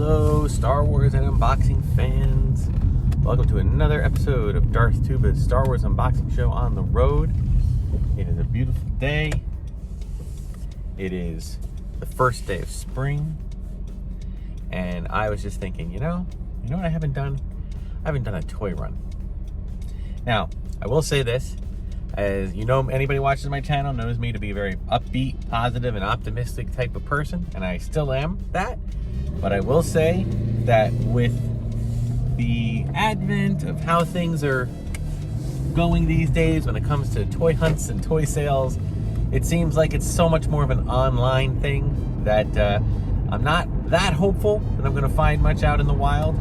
Hello, Star Wars and unboxing fans. Welcome to another episode of Darth Tuba's Star Wars unboxing show on the road. It is a beautiful day. It is the first day of spring. And I was just thinking, you know what I haven't done? I haven't done a toy run. Now, I will say this. As you know, anybody watches my channel knows me to be a very upbeat, positive, and optimistic type of person, and I still am that. But I will say that with the advent of how things are going these days when it comes to toy hunts and toy sales, it seems like it's so much more of an online thing that I'm not that hopeful that I'm going to find much out in the wild.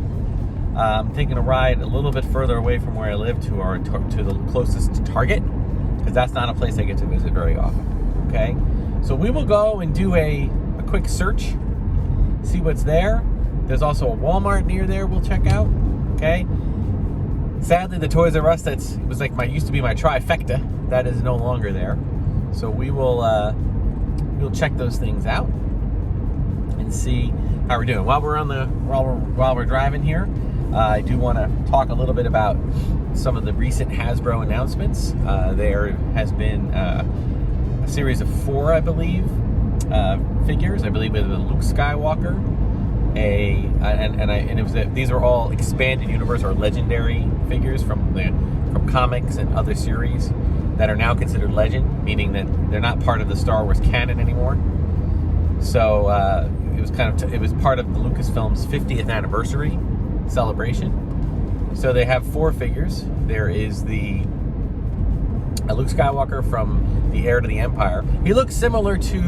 I'm taking a ride a little bit further away from where I live to the closest Target, because that's not a place I get to visit very often. Okay, so we will go and do a quick search, see what's there. There's also a Walmart near there we'll check out. Okay, sadly the Toys R Us used to be my trifecta, that is no longer there. So we'll check those things out and see how we're doing. While we're driving here, I do want to talk a little bit about some of the recent Hasbro announcements. There has been a series of 4, I believe, figures. I believe it was a Luke Skywalker, these are all expanded universe or legendary figures from comics and other series that are now considered legend, meaning that they're not part of the Star Wars canon anymore. So it was part of the Lucasfilm's 50th anniversary celebration. So they have 4 figures. There is a Luke Skywalker from the Heir to the Empire. He looks similar to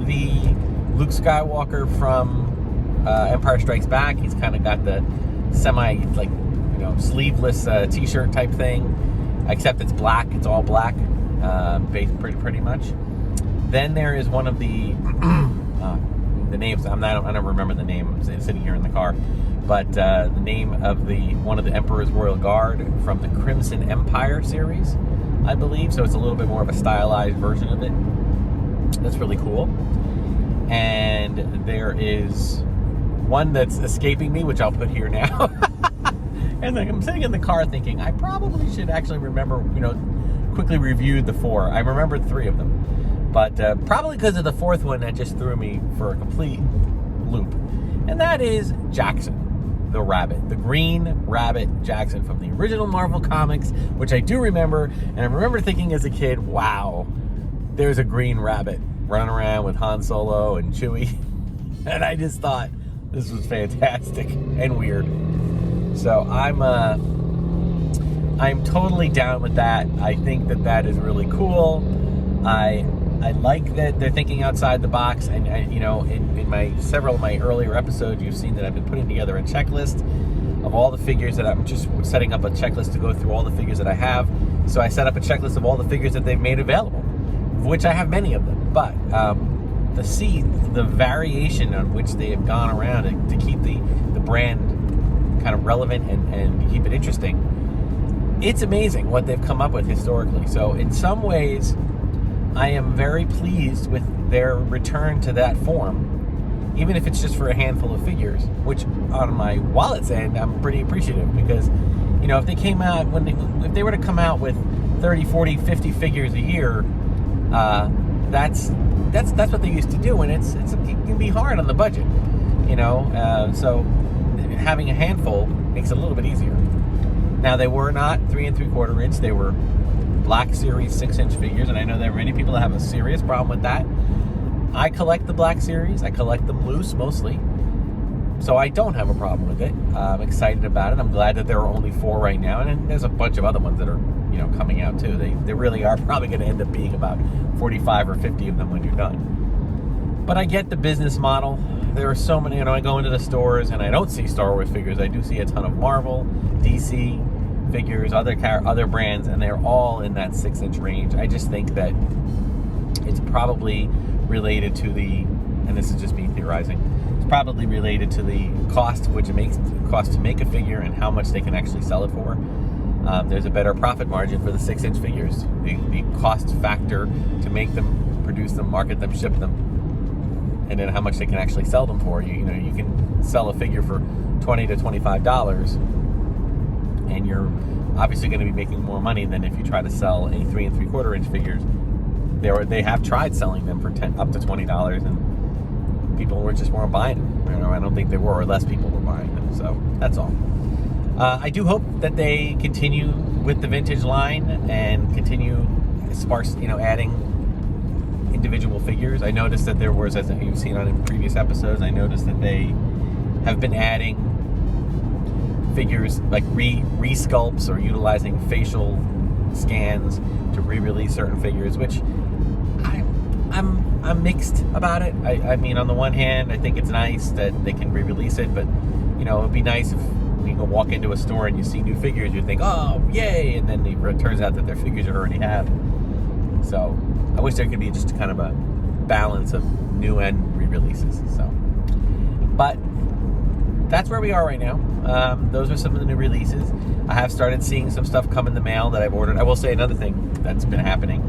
the Luke Skywalker from Empire Strikes Back. He's kind of got the sleeveless t-shirt type thing, except it's black. It's all black, pretty much. Then there is one of the names. I don't remember the name. I'm sitting here in the car. But the name of one of the Emperor's Royal Guard from the Crimson Empire series, I believe. So it's a little bit more of a stylized version of it. That's really cool. And there is one that's escaping me, which I'll put here now. And I'm sitting in the car thinking, I probably should actually remember, quickly review the 4. I remembered 3 of them. But probably because of the 4th one that just threw me for a complete loop. And that is Jackson. The rabbit, the green rabbit Jackson from the original Marvel comics, which I do remember, and I remember thinking as a kid, wow, there's a green rabbit running around with Han Solo and Chewie, and I just thought this was fantastic and weird. So I'm totally down with that. I think that is really cool. I like that they're thinking outside the box, and in several of my earlier episodes, you've seen that I've been putting together a checklist of all the figures that I'm just setting up a checklist to go through all the figures that I have. So I set up a checklist of all the figures that they've made available, of which I have many of them. But to see the variation on which they have gone around to keep the brand kind of relevant and keep it interesting, it's amazing what they've come up with historically. So in some ways, I am very pleased with their return to that form, even if it's just for a handful of figures, which on my wallet's end, I'm pretty appreciative, because, if they came out, if they were to come out with 30, 40, 50 figures a year, that's what they used to do, and it can be hard on the budget, so having a handful makes it a little bit easier. Now, they were not 3 3/4 inch, they were Black Series 6-inch figures, and I know there are many people that have a serious problem with that. I collect the Black Series. I collect them loose mostly, so I don't have a problem with it. I'm excited about it. I'm glad that there are only 4 right now, and there's a bunch of other ones that are coming out too. They really are probably going to end up being about 45 or 50 of them when you're done. But I get the business model. There are so many. I go into the stores and I don't see Star Wars figures. I do see a ton of Marvel, DC figures, other brands, and they're all in that 6-inch range. I just think that it's probably related to and this is just me theorizing, it's probably related to the cost which it costs to make a figure and how much they can actually sell it for. There's a better profit margin for the 6-inch figures. The cost factor to make them, produce them, market them, ship them and then how much they can actually sell them for. You know, you can sell a figure for $20 to $25, and you're obviously going to be making more money than if you try to sell a 3 3/4 inch figures. They have tried selling them for up to $20, and people weren't buying them. You know, I don't think they were, or less people were buying them. So that's all. I do hope that they continue with the vintage line and continue adding individual figures. I noticed that there was, as you've seen on previous episodes, I noticed that they have been adding figures like re-sculpts or utilizing facial scans to re-release certain figures, which I'm mixed about it. I mean, on the one hand, I think it's nice that they can re-release it, but you know, it'd be nice if you go walk into a store and you see new figures, you think, oh, yay, and then it turns out that their figures you already have. So I wish there could be just kind of a balance of new and re-releases. So, but that's where we are right now. Those are some of the new releases. I have started seeing some stuff come in the mail that I've ordered. I will say another thing that's been happening.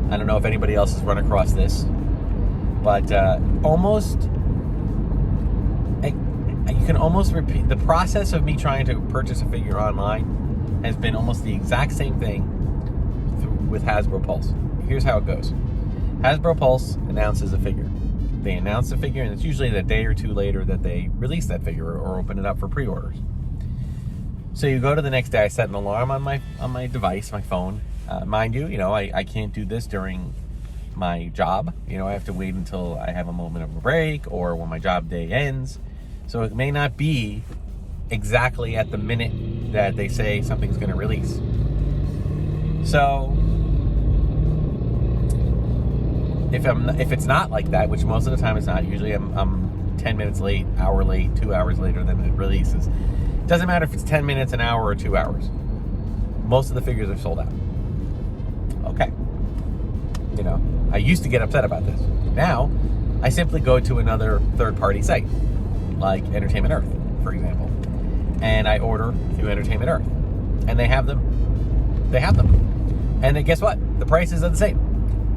I don't know if anybody else has run across this, but you can almost repeat the process of me trying to purchase a figure online has been almost the exact same thing with Hasbro Pulse. Here's how it goes. Hasbro Pulse announces a figure. They announce the figure, and it's usually a day or two later that they release that figure or open it up for pre-orders. So you go to the next day. I set an alarm on my device, my phone. Mind you, I can't do this during my job. I have to wait until I have a moment of a break or when my job day ends. So it may not be exactly at the minute that they say something's going to release. So if it's not like that, which most of the time it's not, usually I'm 10 minutes late, hour late, 2 hours later than it releases. It doesn't matter if it's 10 minutes, an hour, or 2 hours. Most of the figures are sold out. Okay. I used to get upset about this. Now, I simply go to another third-party site, like Entertainment Earth, for example, and I order through Entertainment Earth, and they have them. And then guess what? The prices are the same.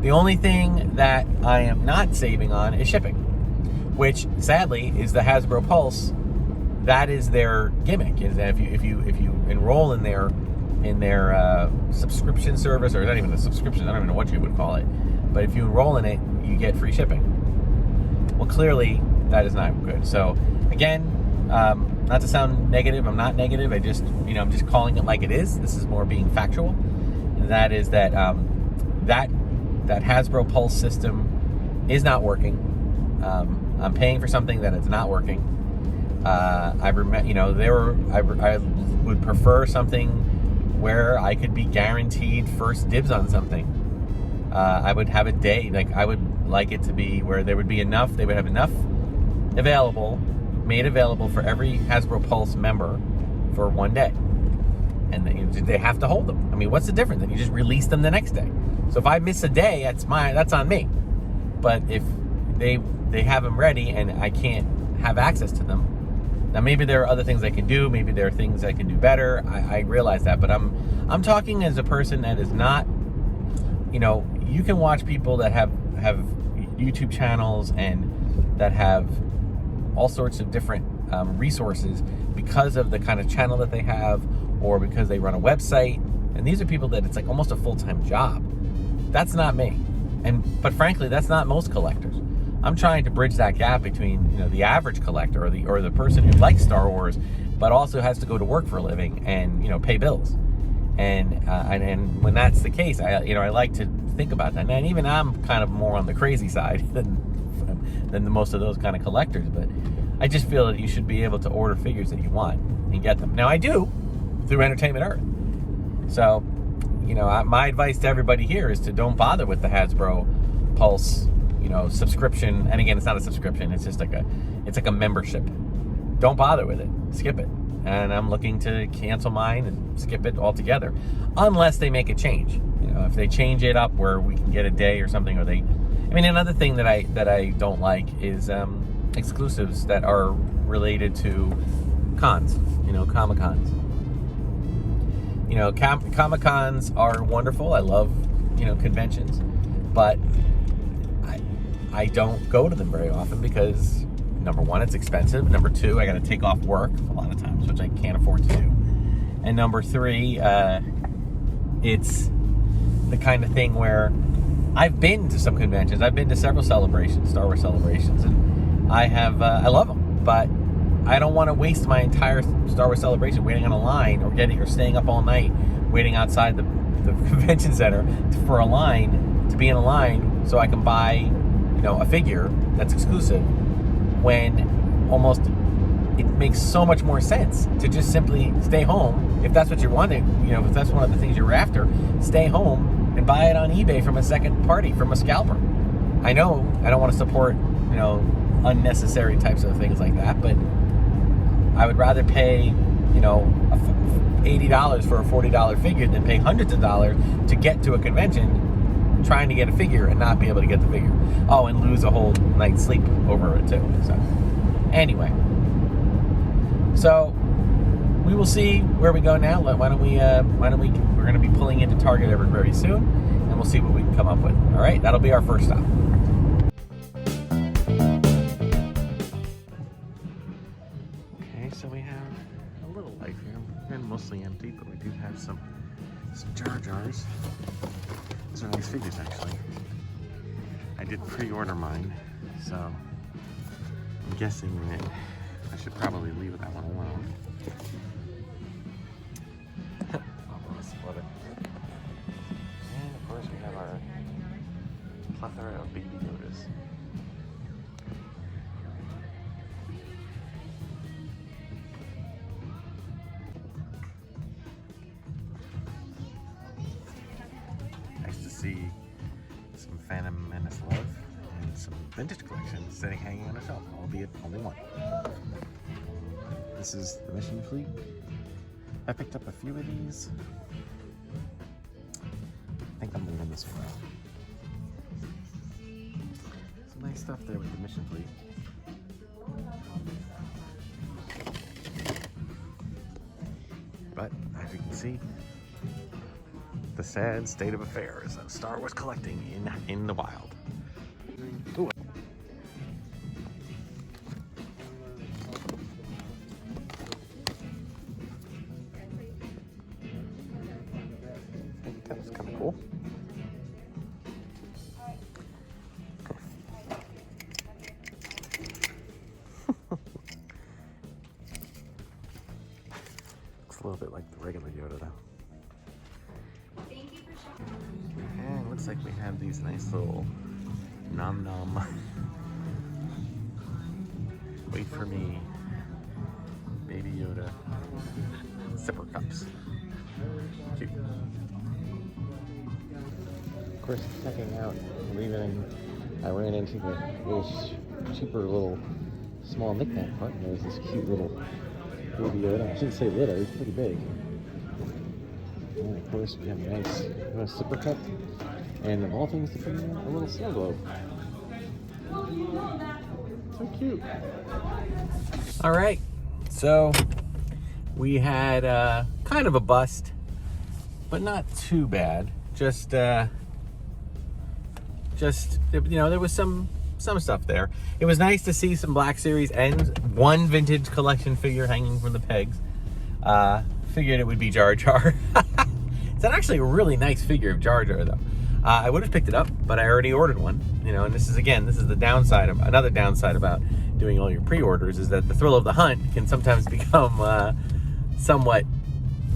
The only thing that I am not saving on is shipping, which sadly is the Hasbro Pulse. That is their gimmick. Is that if you enroll in their subscription service, or it's not even a subscription, I don't even know what you would call it, but if you enroll in it, you get free shipping. Well, clearly that is not good. So again, not to sound negative, I'm not negative. I'm just calling it like it is. This is more being factual, and that is that that Hasbro Pulse system is not working. I'm paying for something that is not working. I would prefer something where I could be guaranteed first dibs on something. I would have a day, I would like it to be where there would be enough, they would have enough made available for every Hasbro Pulse member for one day. And they have to hold them. I mean, what's the difference? Then you just release them the next day. So if I miss a day, that's on me. But if they have them ready and I can't have access to them, now maybe there are other things I can do. Maybe there are things I can do better. I realize that, but I'm talking as a person that is not. You can watch people that have YouTube channels and that have all sorts of different resources because of the kind of channel that they have, or because they run a website. And these are people that it's like almost a full-time job. That's not me, but frankly, that's not most collectors. I'm trying to bridge that gap between the average collector or the person who likes Star Wars, but also has to go to work for a living and pay bills. And when that's the case, I like to think about that. And even I'm kind of more on the crazy side than most of those kind of collectors. But I just feel that you should be able to order figures that you want and get them. Now I do through Entertainment Earth. So my advice to everybody here is to don't bother with the Hasbro Pulse subscription. And again, it's not a subscription, it's just like a membership. Don't bother with it, skip it. And I'm looking to cancel mine and skip it altogether, unless they make a change. If they change it up where we can get a day or something, or another thing that I don't like is exclusives that are related to cons, Comic-Cons. Comic-Cons are wonderful. I love, conventions, but I don't go to them very often because, number one, it's expensive. Number two, I got to take off work a lot of times, which I can't afford to do. And number three, it's the kind of thing where I've been to some conventions. I've been to several celebrations, Star Wars celebrations, and I love them. But I don't want to waste my entire Star Wars celebration waiting on a line or staying up all night waiting outside the convention center for a line, to be in a line so I can buy, a figure that's exclusive, when almost it makes so much more sense to just simply stay home. If that's what you're wanting, if that's one of the things you're after, stay home and buy it on eBay from a second party, from a scalper. I know I don't want to support, unnecessary types of things like that, but I would rather pay, $80 for a $40 figure than pay hundreds of dollars to get to a convention trying to get a figure and not be able to get the figure. Oh, and lose a whole night's sleep over it too. So, anyway. So, we will see where we go now. Why don't we, we're going to be pulling into Target very soon, and we'll see what we can come up with. All right, that'll be our first stop. Okay, so we have a little life here. We're mostly empty, but we do have some Jar Jars. These are nice figures, actually. I did pre-order mine, so I'm guessing that I should probably leave that one alone. And of course we have our plethora of baby Yodas. Nice to see some Phantom Menace love and some vintage collections sitting hanging on a shelf, albeit only one. This is the Mission Fleet. I picked up a few of these. I think I'm leaving this one out. Some nice stuff there with the Mission Fleet. But as you can see, the sad state of affairs of Star Wars collecting in the wild. Ooh. I think that was kind of cool. Looks a little bit like the regular Yoda though. And it looks like we have these nice little nom nom wait for me baby Yoda sipper cups. Cute. Of course, checking out, leaving, I ran into the little cheaper little small knick-knack part, and there's this cute little baby Yoda. I shouldn't say little, he's pretty big. And of course, we have a nice sipper cup, and of all things to put in a little snow globe. So cute. All right, so we had kind of a bust, but not too bad. Just there was some stuff there. It was nice to see some Black Series and one vintage collection figure hanging from the pegs. Figured it would be Jar Jar. It's actually a really nice figure of Jar Jar, though. I would have picked it up, but I already ordered one. And this is the downside of another downside about doing all your pre-orders, is that the thrill of the hunt can sometimes become somewhat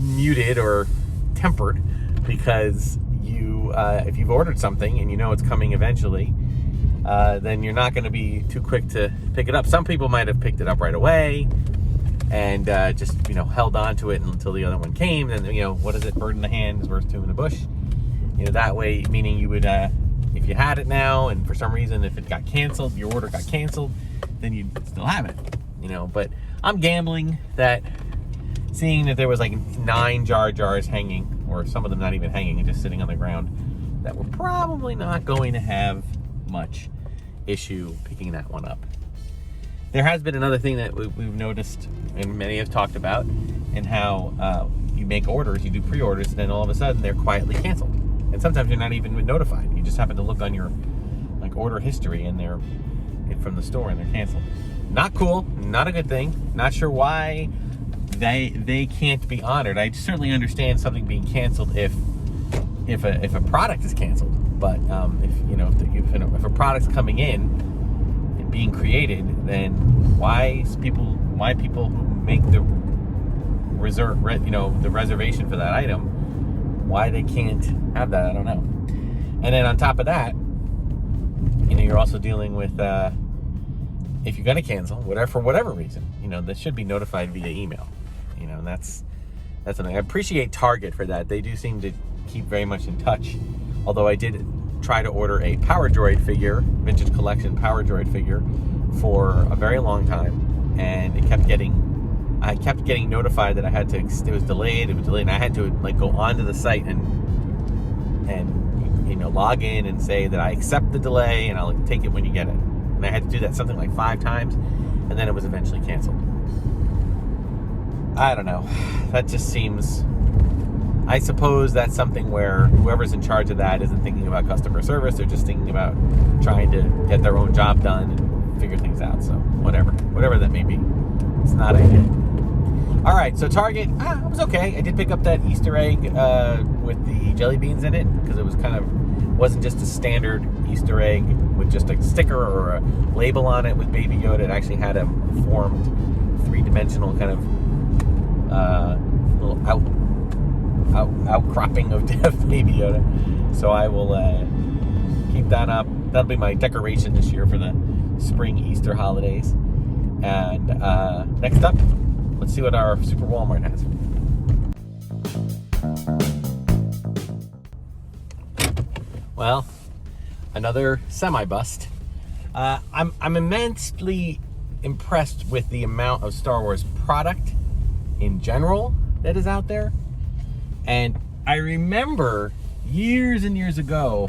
muted or tempered, because if you've ordered something and you know it's coming eventually, then you're not going to be too quick to pick it up. Some people might have picked it up right away and just held on to it until the other one came. And what is it? Bird in the hand is worth two in the bush. That way, meaning you would, if you had it now and for some reason if it got canceled, your order got canceled, then you'd still have it. But I'm gambling that, seeing that there was like 9 Jar Jars hanging, or some of them not even hanging and just sitting on the ground, that we're probably not going to have much issue picking that one up. There has been another thing that we've noticed, and many have talked about, and how you make orders, you do pre-orders, and then all of a sudden they're quietly canceled. And sometimes you're not even notified. You just happen to look on your order history from the store, and they're canceled. Not cool, not a good thing. Not sure why they can't be honored. I certainly understand something being canceled if a product is canceled, but if a product's coming in and being created, then why people who make the reservation for that item, why they can't have that, I don't know. And then on top of that, you're also dealing with if you're going to cancel, for whatever reason, that should be notified via email. And that's something. I appreciate Target for that. They do seem to keep very much in touch. Although I did try to order a Power Droid figure, vintage collection Power Droid figure, for a very long time, and I kept getting notified that it was delayed, and I had to go onto the site and log in and say that I accept the delay and I'll take it when you get it. And I had to do that something like 5 times, and then it was eventually canceled. I don't know. That just seems... I suppose that's something where whoever's in charge of that isn't thinking about customer service. They're just thinking about trying to get their own job done and figure things out. So whatever that may be, it's not ideal. All right, so Target, it was okay. I did pick up that Easter egg with the jelly beans in it, because it wasn't just a standard Easter egg with just a sticker or a label on it with Baby Yoda. It actually had a formed 3-dimensional kind of little outcropping of Baby Yoda. So I will keep that up. That'll be my decoration this year for the spring Easter holidays. And next up, let's see what our Super Walmart has. Well, another semi-bust. I'm immensely impressed with the amount of Star Wars product in general that is out there. And I remember years and years ago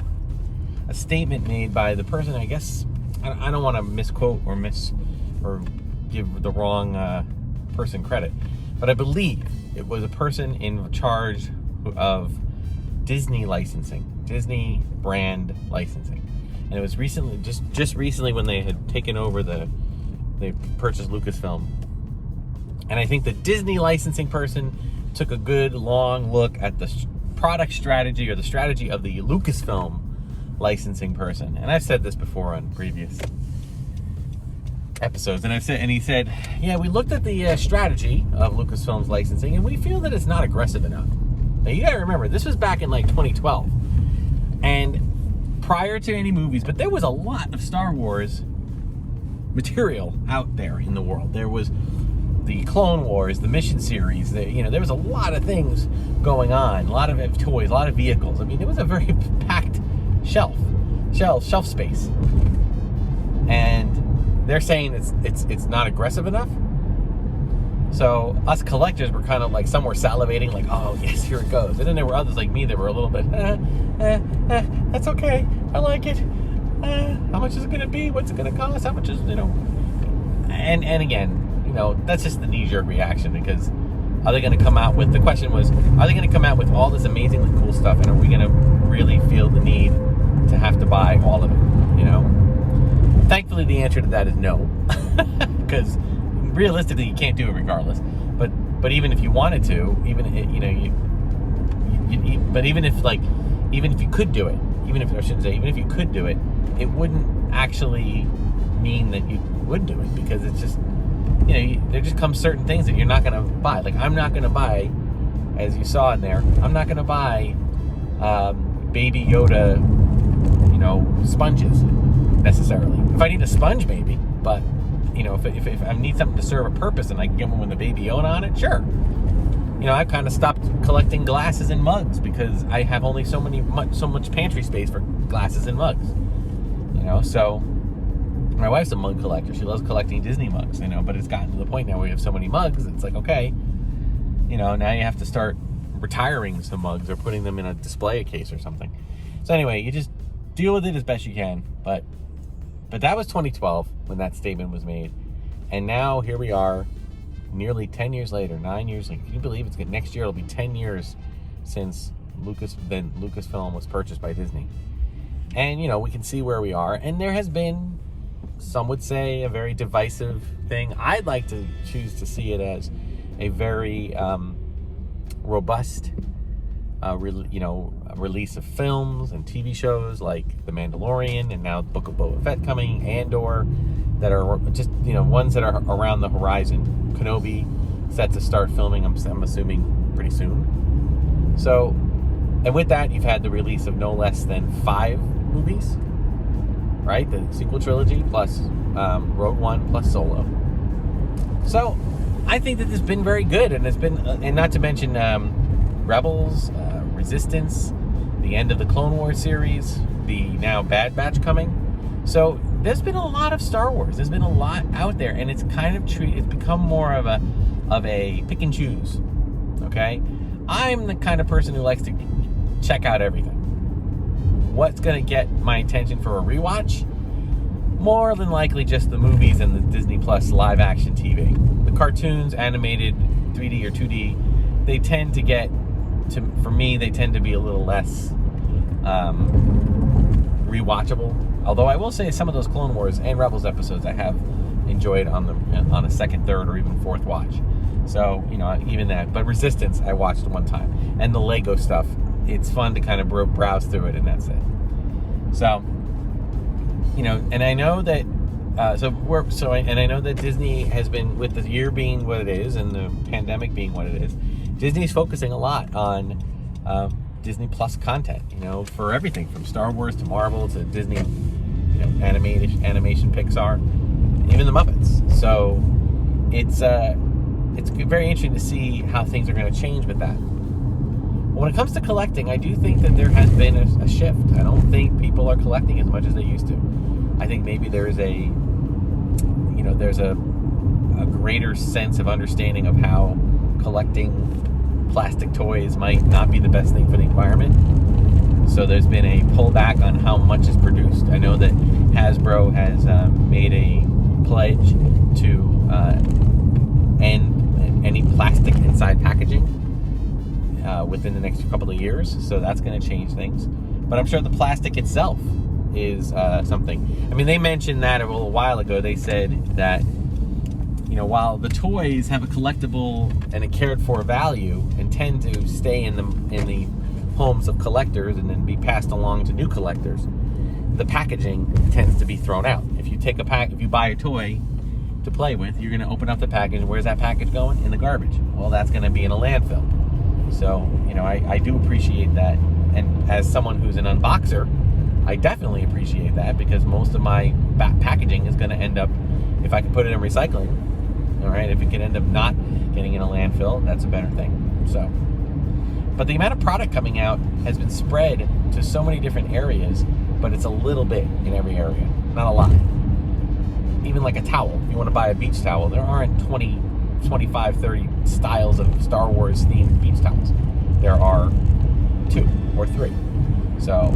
a statement made by the person, I guess, I don't want to misquote or give the wrong person credit, but I believe it was a person in charge of Disney licensing, Disney brand licensing. And it was recently, just recently, when they had taken over they purchased Lucasfilm. And I think the Disney licensing person took a good long look at the product strategy, or the strategy of the Lucasfilm licensing person. And I've said this before on previous episodes, and he said, yeah, we looked at the strategy of Lucasfilm's licensing, and we feel that it's not aggressive enough. Now, you gotta remember, this was back in 2012, and prior to any movies, but there was a lot of Star Wars material out there in the world. There was the Clone Wars, the Mission series, there was a lot of things going on, a lot of toys, a lot of vehicles. I mean, it was a very packed shelf space. And they're saying it's not aggressive enough. So us collectors were kind of some were salivating, oh yes, here it goes. And then there were others like me that were a little bit, that's okay, I like it. How much is it gonna be? What's it gonna cost? How much is, and again, that's just the knee-jerk reaction, because are they going to come out with, the question was, are they going to come out with all this amazingly cool stuff, and are we going to really feel the need to have to buy all of it, Thankfully, the answer to that is no, because realistically, you can't do it regardless. But even if you wanted to, even if you could do it, even if you could do it, it wouldn't actually mean that you would do it, because it's just, there just comes certain things that you're not going to buy. I'm not going to buy, as you saw in there, I'm not going to buy Baby Yoda, sponges necessarily. If I need a sponge, maybe, but if I need something to serve a purpose and I can get one with a Baby Yoda on it, sure. I've kind of stopped collecting glasses and mugs because I have only so much pantry space for glasses and mugs. So my wife's a mug collector. She loves collecting Disney mugs, but it's gotten to the point now where we have so many mugs, it's okay, now you have to start retiring some mugs or putting them in a display case or something. So anyway, you just deal with it as best you can. But that was 2012 when that statement was made. And now here we are, nearly 10 years later, 9 years later. Can you believe next year it'll be 10 years since Lucasfilm was purchased by Disney. And, we can see where we are. And there has been, some would say, a very divisive thing. I'd like to choose to see it as a very robust release of films and TV shows like The Mandalorian and now Book of Boba Fett coming, Andor, that are just, ones that are around the horizon. Kenobi set to start filming, I'm assuming, pretty soon. So, and with that, you've had the release of no less than 5 movies, right? The sequel trilogy plus Rogue One plus Solo. So, I think that this has been very good, and it's been, and not to mention Rebels, Resistance, the end of the Clone Wars series, the now Bad Batch coming. So there's been a lot of Star Wars. There's been a lot out there, and it's kind of it's become more of a pick and choose. Okay, I'm the kind of person who likes to check out everything. What's going to get my attention for a rewatch? More than likely just the movies and the Disney Plus live action TV. The cartoons, animated, 3D or 2D, they tend to get, for me, they tend to be a little less rewatchable. Although I will say some of those Clone Wars and Rebels episodes I have enjoyed on a second, third, or even fourth watch. So, even that. But Resistance, I watched one time. And the Lego stuff, it's fun to kind of browse through it, and that's it. So, and I know that, and I know that Disney has been, with the year being what it is and the pandemic being what it is, Disney's focusing a lot on Disney Plus content, for everything from Star Wars to Marvel to Disney, animation, Pixar, even the Muppets. So it's very interesting to see how things are going to change with that. When it comes to collecting, I do think that there has been a shift. I don't think people are collecting as much as they used to. I think maybe there's a greater sense of understanding of how collecting plastic toys might not be the best thing for the environment. So there's been a pullback on how much is produced. I know that Hasbro has made a pledge to end any plastic inside packaging within the next couple of years. So that's going to change things. But I'm sure the plastic itself is something. I mean, they mentioned that a little while ago. They said that, while the toys have a collectible and a cared for value and tend to stay in the homes of collectors and then be passed along to new collectors, the packaging tends to be thrown out. If you buy a toy to play with, you're going to open up the package. Where's that package going? In the garbage. Well, that's going to be in a landfill. So, I do appreciate that. And as someone who's an unboxer, I definitely appreciate that, because most of my packaging is going to end up, if I can put it in recycling, all right, if it can end up not getting in a landfill, that's a better thing. So, but the amount of product coming out has been spread to so many different areas, but it's a little bit in every area, not a lot. Even like a towel, if you want to buy a beach towel, there aren't 20, 25, 30 styles of Star Wars themed beach towels. There are 2 or 3. So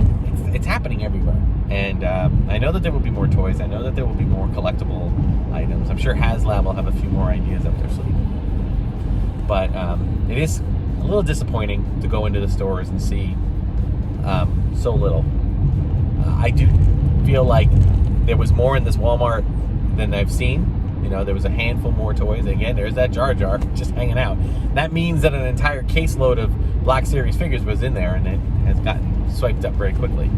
it's happening everywhere. And I know that there will be more toys. I know that there will be more collectible items. I'm sure HasLab will have a few more ideas up their sleeve. But it is a little disappointing to go into the stores and see so little. I do feel like there was more in this Walmart than I've seen. There was a handful more toys. Again, there's that Jar Jar just hanging out. That means that an entire caseload of Black Series figures was in there, and it has gotten swiped up very quickly.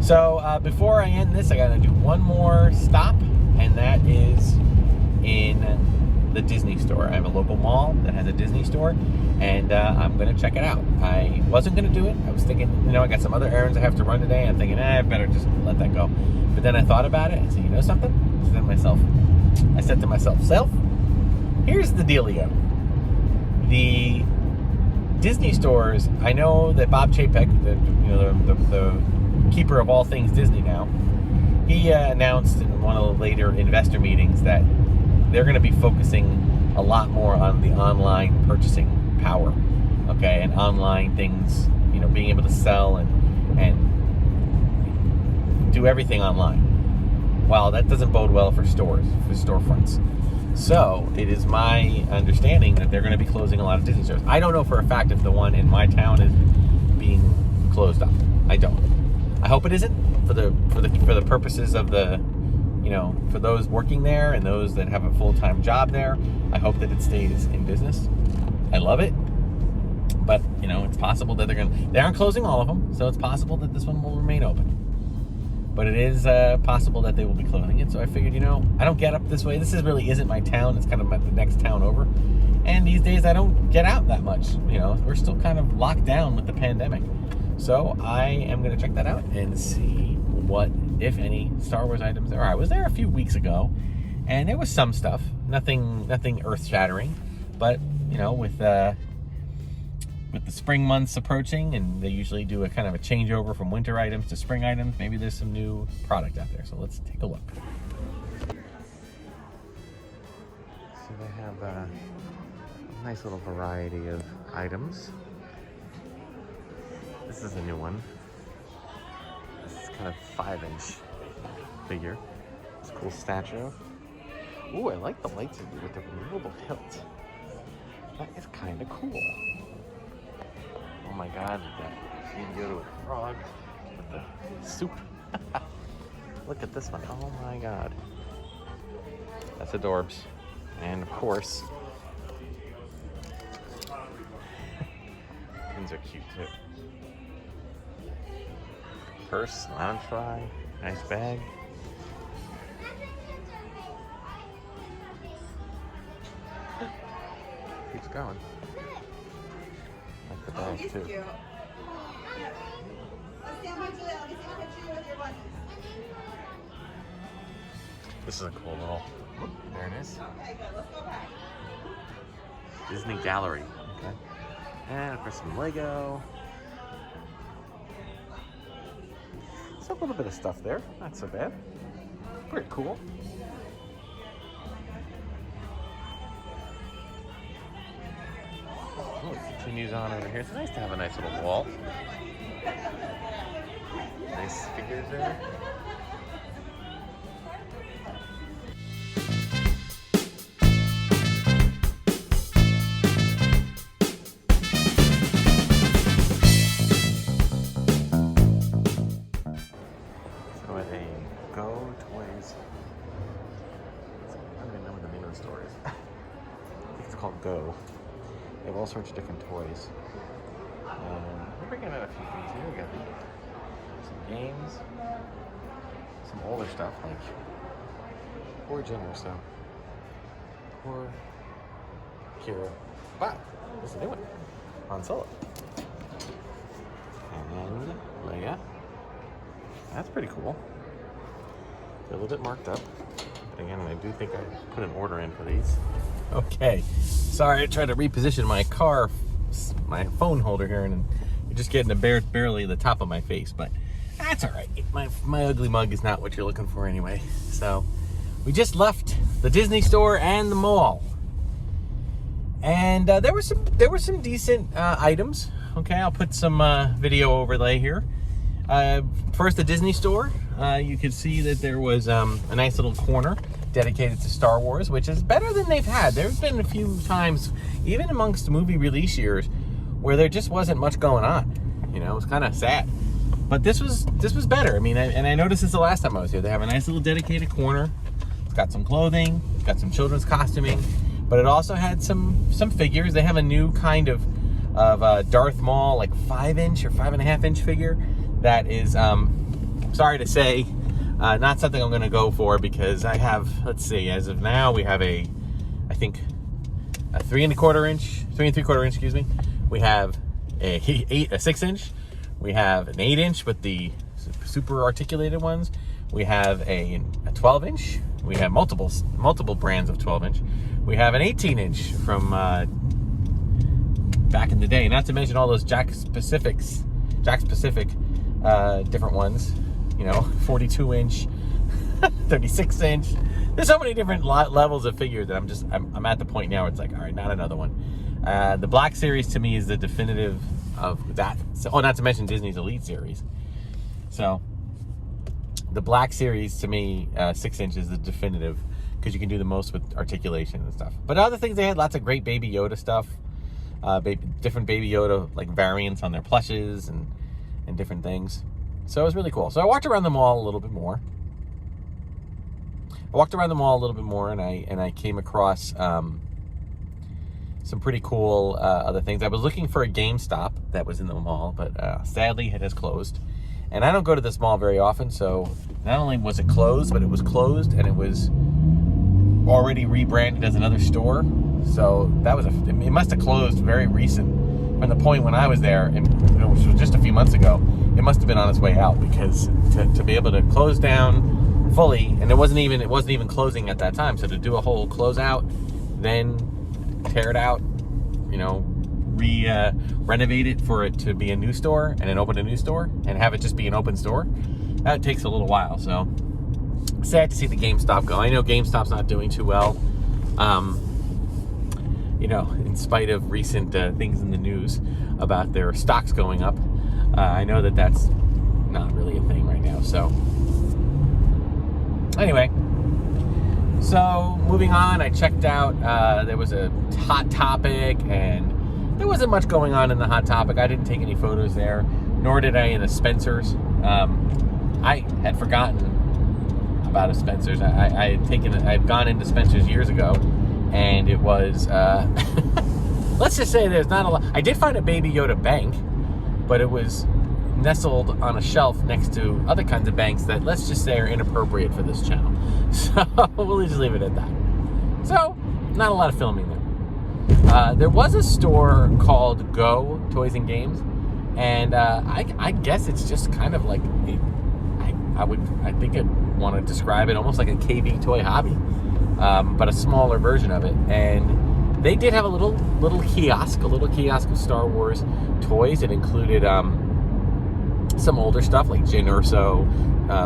So before I end this, I got to do one more stop, and that is in the Disney store. I have a local mall that has a Disney store, and I'm going to check it out. I wasn't going to do it. I was thinking, I got some other errands I have to run today. I'm thinking, I better just let that go. But then I thought about it and said, something? I said to myself, here's the dealio. The Disney stores, I know that Bob Chapek, the keeper of all things Disney now, he announced in one of the later investor meetings that they're going to be focusing a lot more on the online purchasing power, okay, and online things, being able to sell and do everything online. Well, that doesn't bode well for stores, for storefronts. So it is my understanding that they're going to be closing a lot of Disney stores. I don't know for a fact if the one in my town is being closed up. I don't. I hope it isn't for the purposes of the, for those working there and those that have a full-time job there. I hope that it stays in business. I love it, but it's possible that they aren't closing all of them, so it's possible that this one will remain open. But it is possible that they will be closing it. So I figured, I don't get up this way. This really isn't my town. It's kind of the next town over. And these days I don't get out that much. We're still kind of locked down with the pandemic. So I am going to check that out and see what, if any, Star Wars items there are. I was there a few weeks ago, and there was some stuff. Nothing earth-shattering. But, with the spring months approaching, and they usually do a kind of a changeover from winter items to spring items, maybe there's some new product out there. So let's take a look. So they have a nice little variety of items. This is a new one. This is kind of 5-inch figure. It's a cool statue. Ooh, I like the lightsaber with the removable hilt. That is kind of cool. Oh my god, you can go to a frog with the soup. Look at this one. Oh my god. That's adorbs. And of course, pins are cute too. Purse, lounge fly, nice bag. Keeps going. Like the bag too. This is a cool little. There it is. Disney Gallery. Okay. And of course some Lego. There's a little bit of stuff there. Not so bad. Pretty cool. Oh, it continues on over here. It's nice to have a nice little wall. Nice figures there. So at a Go Toys, I don't even know what the name of the store is. I think it's called Go. They have all sorts of different toys. We're bringing out a few things here. We got some games, some older stuff like Poor Jim or so. Poor Kira. Wow, there's a new one. Han Solo. And Leia. That's pretty cool. They're a little bit marked up. But again, I do think I put an order in for these. Okay, sorry, I tried to reposition my phone holder here, and you're just getting barely the top of my face, but that's all right. My ugly mug is not what you're looking for anyway. So we just left the Disney store and the mall, and there were some decent items. Okay, I'll put some video overlay here. First, the Disney store. You could see that there was a nice little corner dedicated to Star Wars, which is better than they've had. There's been a few times, even amongst movie release years, where there just wasn't much going on. It was kind of sad. But this was better. I mean, I noticed this the last time I was here. They have a nice little dedicated corner. It's got some clothing, it's got some children's costuming, but it also had some figures. They have a new kind of Darth Maul, like 5-inch or 5.5-inch figure that is, sorry to say, not something I'm going to go for, because I have, let's see, as of now, we have I think, a 3 3/4 inch, excuse me. We have a 6-inch. We have an 8-inch with the super articulated ones. We have a 12-inch. We have multiple brands of 12-inch. We have an 18-inch from back in the day. Not to mention all those Jack Pacific different ones. 42-inch, 36-inch. There's so many different levels of figures that I'm at the point now where it's like, all right, not another one. The Black Series to me is the definitive of that. So, not to mention Disney's Elite Series. So the Black Series to me, 6-inch is the definitive, because you can do the most with articulation and stuff. But other things, they had lots of great Baby Yoda stuff, different Baby Yoda like variants on their plushes and different things. So it was really cool. So I walked around the mall a little bit more. And I came across some pretty cool other things. I was looking for a GameStop that was in the mall, but sadly it has closed. And I don't go to this mall very often, so not only was it closed, but it was closed and it was already rebranded as another store. So that was it must have closed very recent from the point when I was there, and which was just a few months ago. It must have been on its way out, because to be able to close down fully, and it wasn't even closing at that time. So to do a whole closeout, then tear it out, renovate it for it to be a new store, and then open a new store and have it just be an open store, that takes a little while. So sad to see the GameStop go. I know GameStop's not doing too well, in spite of recent things in the news about their stocks going up. I know that that's not really a thing right now. So anyway, so moving on, I checked out, there was a Hot Topic, and there wasn't much going on in the Hot Topic. I didn't take any photos there, nor did I in the Spencer's. I had forgotten about a Spencer's. I had gone into Spencer's years ago, and it was, let's just say there's not a lot. I did find a Baby Yoda bank, but it was nestled on a shelf next to other kinds of banks that, let's just say, are inappropriate for this channel. So we'll just leave it at that. So not a lot of filming there. There was a store called Go Toys and Games, and I guess it's just kind of like I think I'd want to describe it almost like a KB Toy Hobby, but a smaller version of it. And they did have a little kiosk of Star Wars toys. It included some older stuff like Jyn Erso,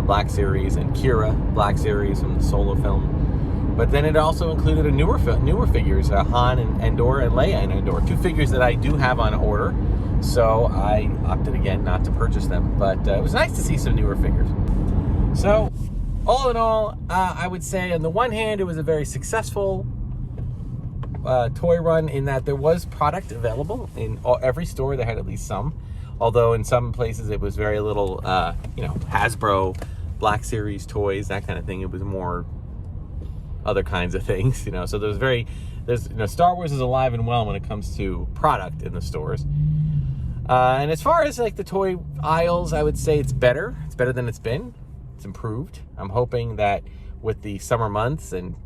Black Series, and Kira Black Series from the Solo film. But then it also included newer figures, Han and Endor, and Leia and Endor, 2 figures that I do have on order. So I opted again not to purchase them, but it was nice to see some newer figures. So all in all, I would say on the one hand, it was a very successful toy run in that there was product available in every store. They had at least some, although in some places it was very little, Hasbro, Black Series toys, that kind of thing. It was more other kinds of things, so Star Wars is alive and well when it comes to product in the stores. And as far as like the toy aisles, I would say it's better than it's been. It's improved. I'm hoping that with the summer months and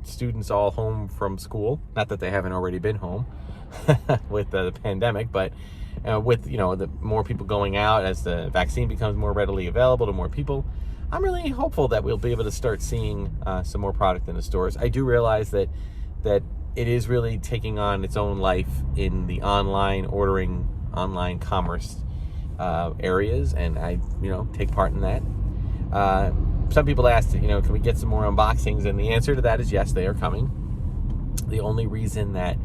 students all home from school, not that they haven't already been home with the pandemic, but with the more people going out as the vaccine becomes more readily available to more people, I'm really hopeful that we'll be able to start seeing some more product in the stores. I do realize that it is really taking on its own life in the online ordering, online commerce areas, and I take part in that. Some people asked, can we get some more unboxings? And the answer to that is yes, they are coming. The only reason that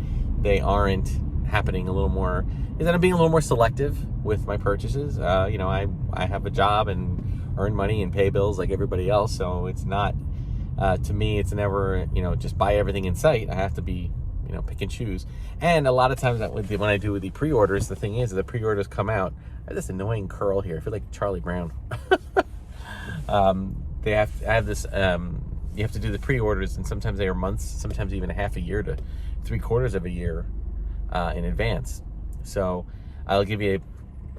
they aren't happening a little more is that I'm being a little more selective with my purchases. I have a job and earn money and pay bills like everybody else, so it's not, to me, it's never, just buy everything in sight. I have to be, pick and choose. And a lot of times when I do the pre-orders, the thing is, the pre-orders come out. I have this annoying curl here. I feel like Charlie Brown. I have this, you have to do the pre-orders, and sometimes they are months, sometimes even a half a year to 3/4 of a year in advance. So I'll give you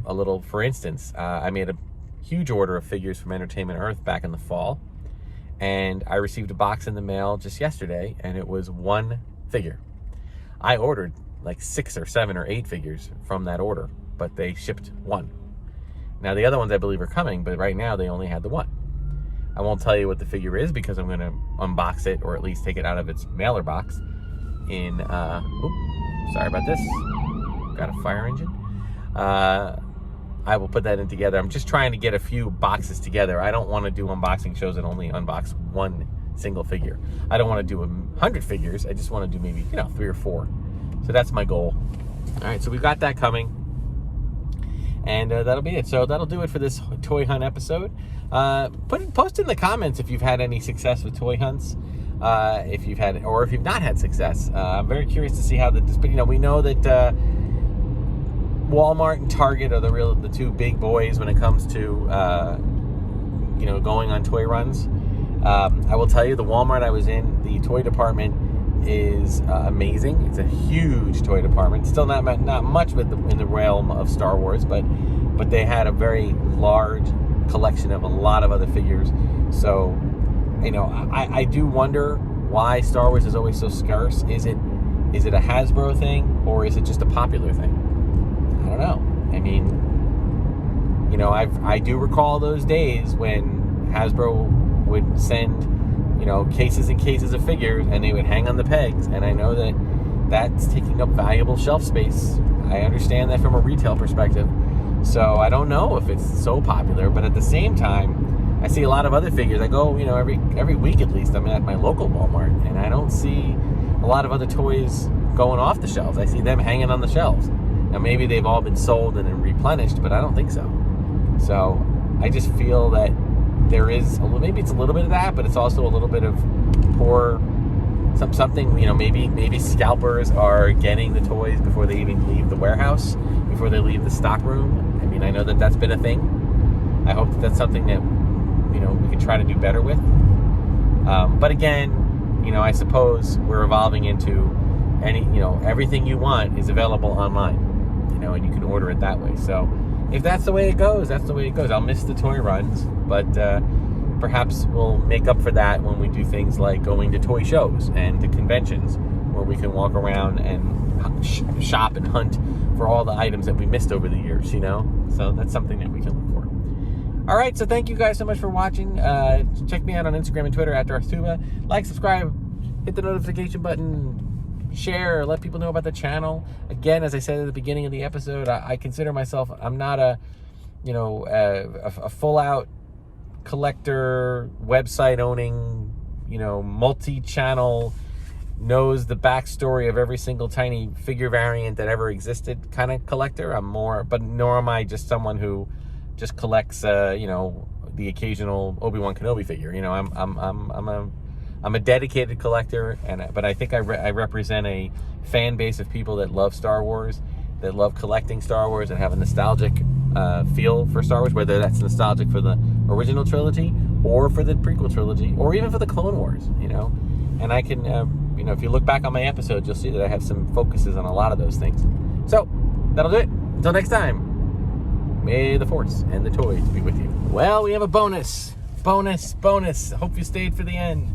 a little, for instance, I made a huge order of figures from Entertainment Earth back in the fall, and I received a box in the mail just yesterday, and it was 1 figure. I ordered like 6 or 7 or 8 figures from that order, but they shipped 1. Now the other ones I believe are coming, but right now they only had the 1. I won't tell you what the figure is because I'm going to unbox it, or at least take it out of its mailer box in, sorry about this, got a fire engine. I will put that in together. I'm just trying to get a few boxes together. I don't want to do unboxing shows and only unbox 1 single figure. I don't want to do 100 figures. I just want to do maybe 3 or 4. So that's my goal. All right, so we've got that coming, and that'll be it. So that'll do it for this toy hunt episode. Post in the comments if you've had any success with toy hunts, if you've had, or if you've not had success. I'm very curious to see how but we know that Walmart and Target are the two big boys when it comes to going on toy runs. I will tell you, the Walmart I was in, the toy department is amazing. It's a huge toy department. Still not much in the realm of Star Wars, but they had a very large collection of a lot of other figures. So, I do wonder why Star Wars is always so scarce. Is it a Hasbro thing, or is it just a popular thing? I don't know. I mean, I do recall those days when Hasbro would send, cases and cases of figures, and they would hang on the pegs. And I know that that's taking up valuable shelf space. I understand that from a retail perspective. So I don't know if it's so popular, but at the same time, I see a lot of other figures. I go, every week at least, I'm at my local Walmart, and I don't see a lot of other toys going off the shelves. I see them hanging on the shelves. Now, maybe they've all been sold and then replenished, but I don't think so. So I just feel that there is maybe it's a little bit of that, but it's also a little bit of something. Maybe scalpers are getting the toys before they even leave the warehouse, before they leave the stock room. I mean, I know that that's been a thing. I hope that's something that we can try to do better with. But again, I suppose we're evolving into everything you want is available online, and you can order it that way. So if that's the way it goes, that's the way it goes. I'll miss the toy runs, but perhaps we'll make up for that when we do things like going to toy shows and to conventions, where we can walk around and shop and hunt for all the items that we missed over the years, So that's something that we can look for. All right, so thank you guys so much for watching. Check me out on Instagram and Twitter at Darth Tuba. Like, subscribe, hit the notification button, share, let people know about the channel. Again, as I said at the beginning of the episode, I consider myself, I'm not a full-out collector, website owning, multi-channel, knows the backstory of every single tiny figure variant that ever existed kind of collector. Nor am I just someone who just collects, the occasional Obi-Wan Kenobi figure. I'm a dedicated collector, but I think I represent a fan base of people that love Star Wars, that love collecting Star Wars, and have a nostalgic feel for Star Wars, whether that's nostalgic for the original trilogy, or for the prequel trilogy, or even for the Clone Wars, And I can, if you look back on my episodes, you'll see that I have some focuses on a lot of those things. So, that'll do it. Until next time, may the Force and the toys be with you. Well, we have a bonus. Hope you stayed for the end.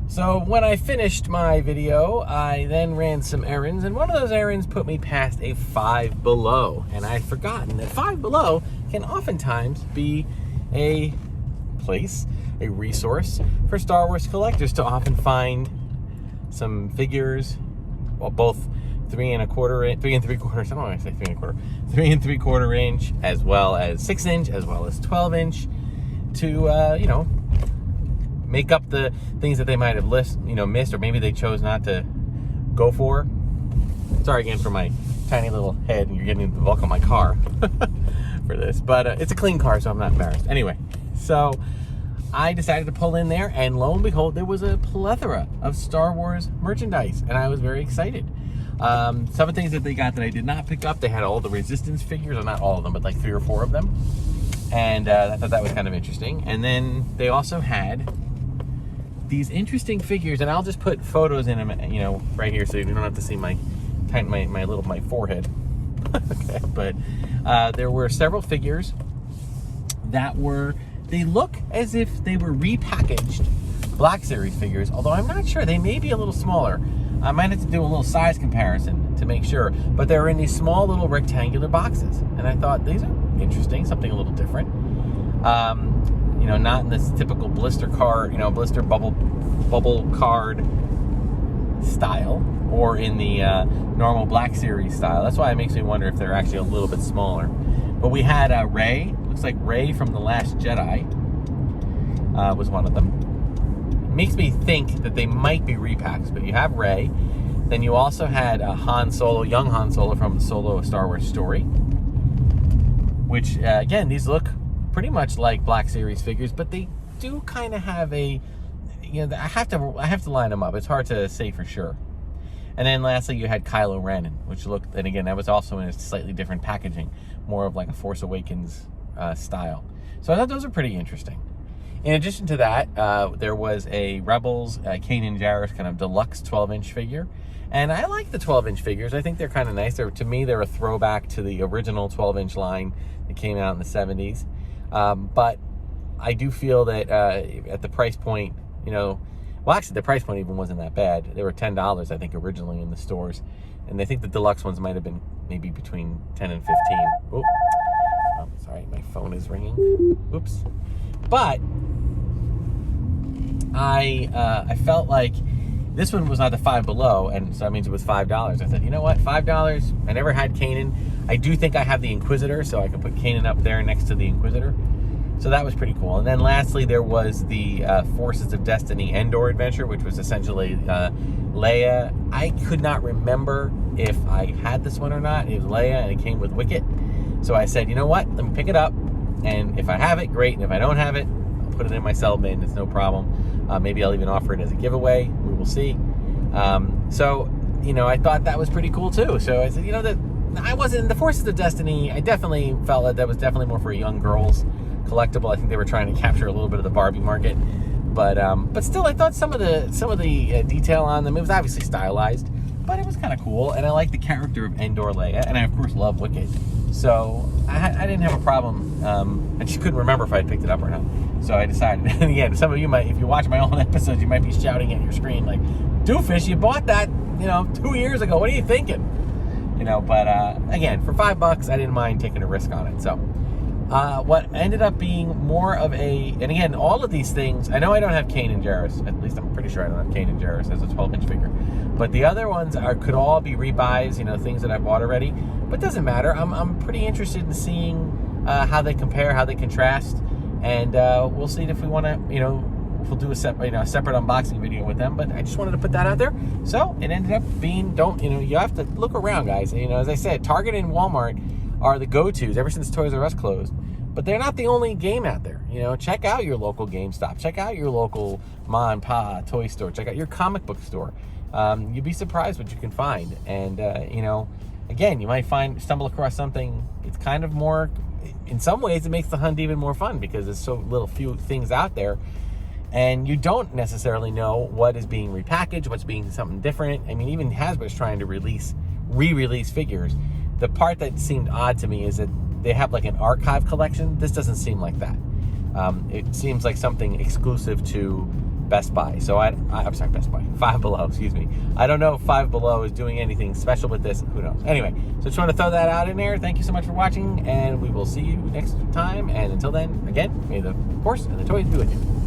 So when I finished my video, I then ran some errands, and one of those errands put me past a Five Below. And I'd forgotten that Five Below can oftentimes be a place, a resource for Star Wars collectors to often find some figures, well, both 3 3/4 inch, I don't want to say 3 1/4, 3 3/4 inch, as well as 6 inch, as well as 12 inch, to, make up the things that they might have missed, or maybe they chose not to go for. Sorry again for my tiny little head, and you're getting the bulk of my car for this, but it's a clean car, so I'm not embarrassed. Anyway, so I decided to pull in there, and lo and behold, there was a plethora of Star Wars merchandise, and I was very excited. Some of the things that they got that I did not pick up, they had all the Resistance figures, or not all of them, but like 3 or 4 of them, and I thought that was kind of interesting. And then they also had these interesting figures, and I'll just put photos in them, right here, so you don't have to see my forehead. Okay, but there were several figures that they look as if they were repackaged Black Series figures, although I'm not sure. They may be a little smaller. I might have to do a little size comparison to make sure, but they're in these small little rectangular boxes, and I thought these are interesting, something a little different. Not in this typical blister bubble card style, or in the normal Black Series style. That's why it makes me wonder if they're actually a little bit smaller. But we had Rey. Looks like Rey from The Last Jedi was one of them. It makes me think that they might be repacks, but you have Rey. Then you also had young Han Solo from Solo: A Star Wars Story, which, again, these look pretty much like Black Series figures, but they do kind of have I have to line them up. It's hard to say for sure. And then lastly, you had Kylo Ren, which looked, and again, that was also in a slightly different packaging, more of like a Force Awakens style. So I thought those were pretty interesting. In addition to that, there was a Rebels Kanan Jarrus kind of deluxe 12-inch figure. And I like the 12-inch figures. I think they're kind of nice. To me, they're a throwback to the original 12-inch line that came out in the 70s. But I do feel that at the price point, you know, well, actually, the price point even wasn't that bad. They were $10, I think, originally in the stores. And I think the deluxe ones might have been maybe between 10 and 15. Oh, sorry, my phone is ringing. Oops. But I felt like this one was not the Five Below, and so that means it was $5. I said, you know what, $5. I never had Kanan. I do think I have the Inquisitor, so I can put Kanan up there next to the Inquisitor. So that was pretty cool. And then lastly, there was the Forces of Destiny Endor adventure, which was essentially Leia. I could not remember if I had this one or not. It was Leia, and it came with Wicket. So I said, you know what, let me pick it up, and if I have it, great, and if I don't have it, I'll put it in my sell bin. It's no problem. Maybe I'll even offer it as a giveaway. We will see. So, you know, I thought that was pretty cool too. So I said, you know, that I wasn't the Forces of Destiny. I definitely felt that was definitely more for young girls collectible. I think they were trying to capture a little bit of the Barbie market, but still, I thought some of the detail on them, it was obviously stylized, but it was kind of cool, and I like the character of Endor Leia, and I of course love Wicket. So I didn't have a problem. I just couldn't remember if I had picked it up or not. So I decided, and again, some of you might, if you watch my old episodes, you might be shouting at your screen like, doofus, you bought that, you know, 2 years ago. What are you thinking? You know, but again, for $5, I didn't mind taking a risk on it. So what ended up being more of a, and again, all of these things, I know I don't have Kanan Jarrus. At least I'm pretty sure I don't have Kanan Jarrus as a 12-inch figure. But the other ones could all be rebuys, you know, things that I've bought already. But it doesn't matter. I'm pretty interested in seeing how they compare, how they contrast. And we'll see if we want to, you know, we'll do a separate unboxing video with them. But I just wanted to put that out there. So it ended up being, you have to look around, guys. You know, as I said, Target and Walmart are the go-tos ever since Toys R Us closed. But they're not the only game out there. You know, check out your local GameStop. Check out your local Ma and Pa toy store. Check out your comic book store. You'd be surprised what you can find. And, you know, again, you might stumble across something. It's kind of more, in some ways, it makes the hunt even more fun because there's so little few things out there. And you don't necessarily know what is being repackaged, what's being something different. I mean, even Hasbro's trying to re-release figures. The part that seemed odd to me is that they have like an archive collection. This doesn't seem like that. It seems like something exclusive to Best Buy. So I'm sorry, Best Buy. Five Below, excuse me. I don't know if Five Below is doing anything special with this. Who knows? Anyway, so just want to throw that out in there. Thank you so much for watching, and we will see you next time. And until then, again, may the Force and the toys be with you.